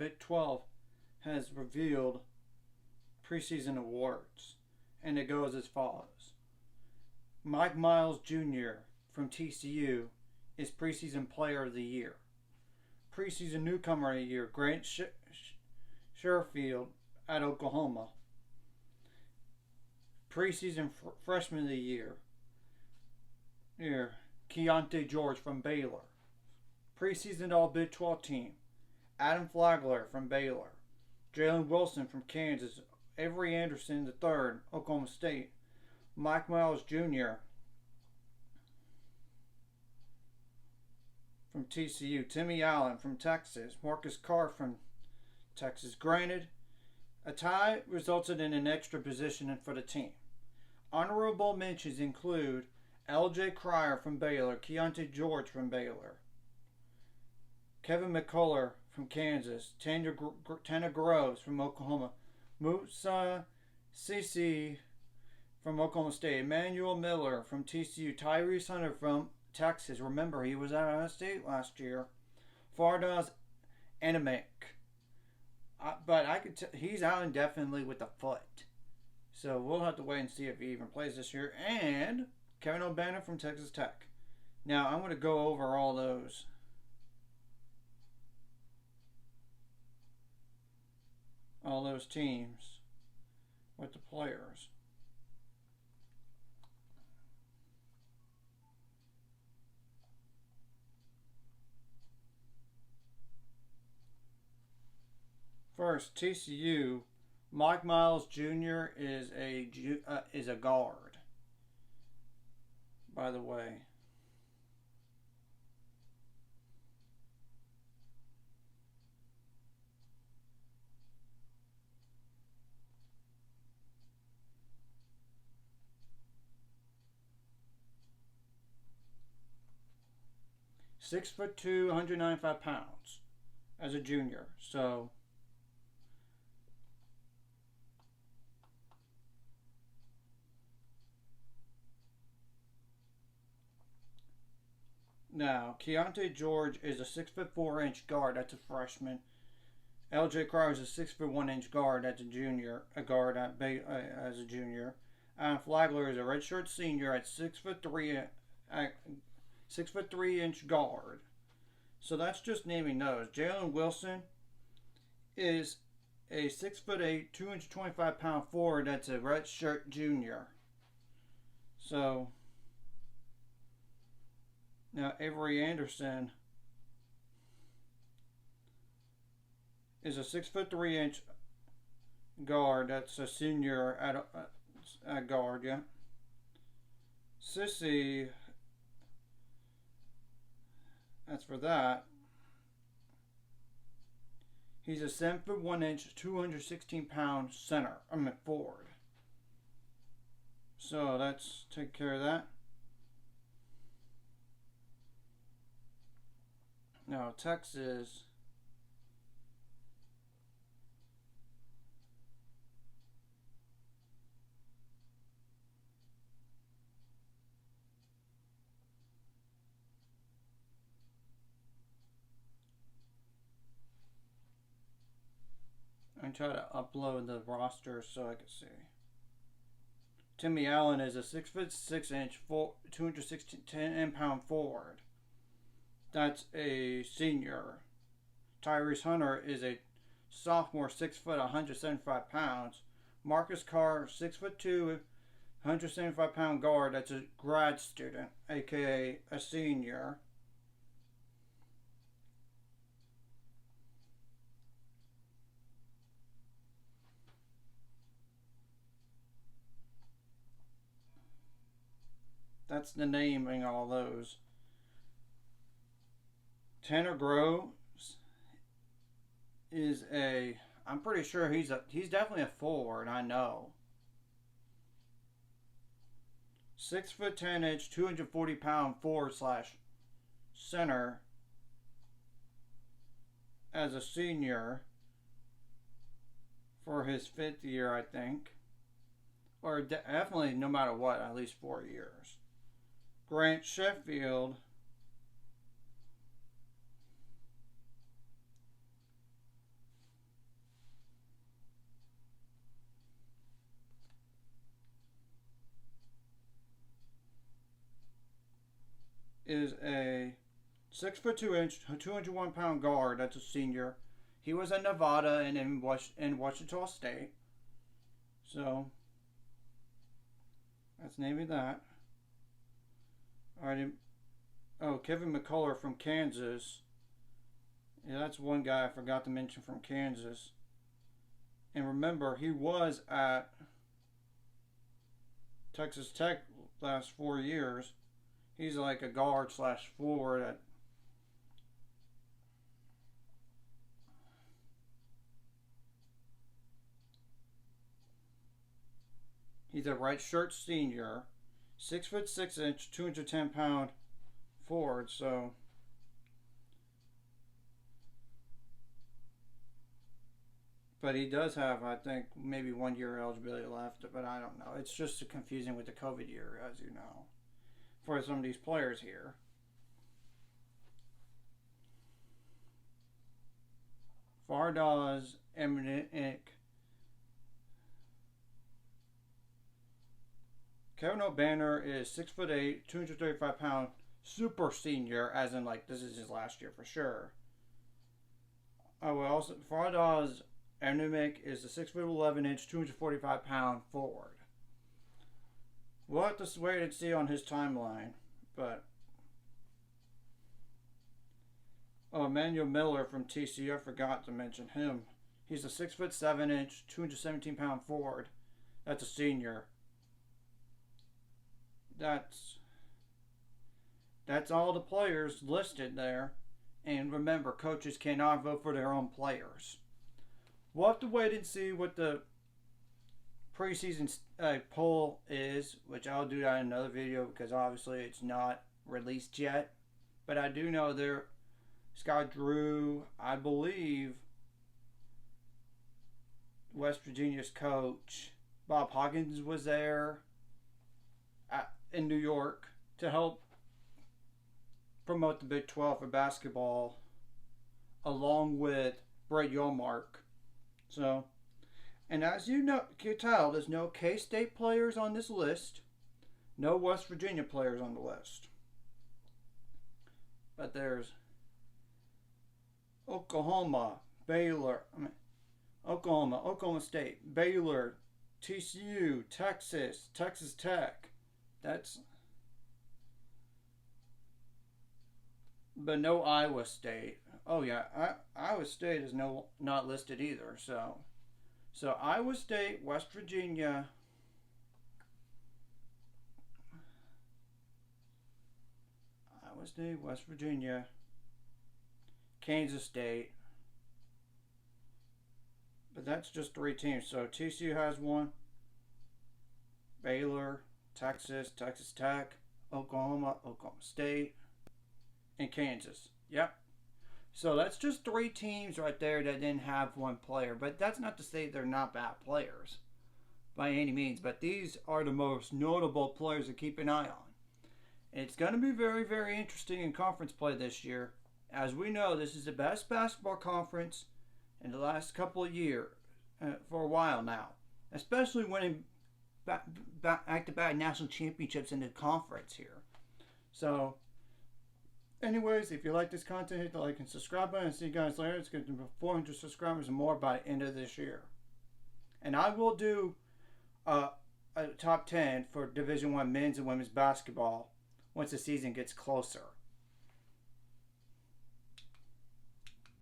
Big 12 has revealed Preseason Awards, and it goes as follows. Mike Miles Jr. from TCU is Preseason Player of the Year. Preseason Newcomer of the Year, Grant Sherfield at Oklahoma. Preseason Freshman of the Year, Keontae George from Baylor. Preseason All Big 12 team, Adam Flagler from Baylor. Jalen Wilson from Kansas. Avery Anderson III, Oklahoma State. Mike Miles Jr. from TCU. Timmy Allen from Texas. Marcus Carr from Texas. Granted, a tie resulted in an extra position for the team. Honorable mentions include L.J. Cryer from Baylor, Keontae George from Baylor, Kevin McCullough from Kansas, Tanner Groves from Oklahoma, Musa Sisi from Oklahoma State, Emmanuel Miller from TCU, Tyrese Hunter from Texas. Remember, he was at Ohio State last year. Fardaz Anamek. But he's out indefinitely with the foot. So we'll have to wait and see if he even plays this year. And Kevin O'Bannon from Texas Tech. Now, I'm going to go over all those. All those teams with the players. First, TCU. Mike Miles Jr. is a guard. By the way. (6'2", 195 pounds as a junior. So now Keontae George is a 6'4" guard. That's a freshman. L.J. Cryer is a 6'1" guard. That's a junior. A guard as a junior. And Flagler is a redshirt senior at 6'3". 6'3" guard. So that's just naming those. Jalen Wilson is a 6'8", 225-pound forward. That's a redshirt junior. So now Avery Anderson is a 6'3" guard. That's a senior at guard. Yeah. Sissy. As for that, he's a 7'1", 216-pound center. Forward. So let's take care of that. Now Texas. I'm trying to upload the roster so I can see. Timmy Allen is a 6'6", 216-pound forward. That's a senior. Tyrese Hunter is a sophomore, 6 foot, 175 pounds. Marcus Carr, 6'2", 175-pound guard. That's a grad student, aka a senior. That's the naming all those. Tanner Groves is I'm pretty sure he's definitely a forward, I know. 6'10", 240-pound forward / center as a senior for his 5th year, I think. Or definitely, no matter what, at least 4 years. Grant Sheffield 6'2" 201-pound guard. That's a senior. He was at Nevada and in Wichita State. So that's maybe that. All right. Oh, Kevin McCullough from Kansas. Yeah, that's one guy I forgot to mention from Kansas. And remember, he was at Texas Tech last 4 years. He's like a guard slash forward at he's a right shirt senior, 6'6", 210-pound forward. So but he does have, I think, maybe 1 year eligibility left, but I don't know. It's just confusing with the COVID year, as you know, for some of these players here. Fardaws Emnick. Kevin O'Banner is 6'8", 235-pound super senior, as in like this is his last year for sure. Oh, well, also Fardaws Emnick is a 6'11", 245-pound forward. We'll have to wait and see on his timeline, but Emmanuel Miller from TCU, I forgot to mention him. He's a 6'7", 217-pound forward. That's a senior. That's all the players listed there. And remember, coaches cannot vote for their own players. We'll have to wait and see what the preseason poll is, which I'll do that in another video because obviously it's not released yet. But I do know there, Scott Drew, I believe, West Virginia's coach, Bob Huggins, was there in New York to help promote the Big 12 for basketball, along with Brett Yormark. So, and as you know, can tell, there's no K-State players on this list, no West Virginia players on the list. But there's Oklahoma, Oklahoma State, Baylor, TCU, Texas, Texas Tech. But no Iowa State. Oh yeah, Iowa State is not listed either. So Iowa State, West Virginia, Kansas State. But that's just 3 teams. So TCU has one. Baylor, Texas, Texas Tech, Oklahoma, Oklahoma State, and Kansas. Yep. So that's just 3 teams right there that didn't have one player. But that's not to say they're not bad players by any means. But these are the most notable players to keep an eye on. It's going to be very, very interesting in conference play this year. As we know, this is the best basketball conference in the last couple of years, for a while now. Especially winning back-to-back national championships in the conference here. So, anyways, if you like this content, hit the like and subscribe button. And see you guys later. It's going to be 400 subscribers and more by the end of this year. And I will do a top 10 for Division I men's and women's basketball once the season gets closer.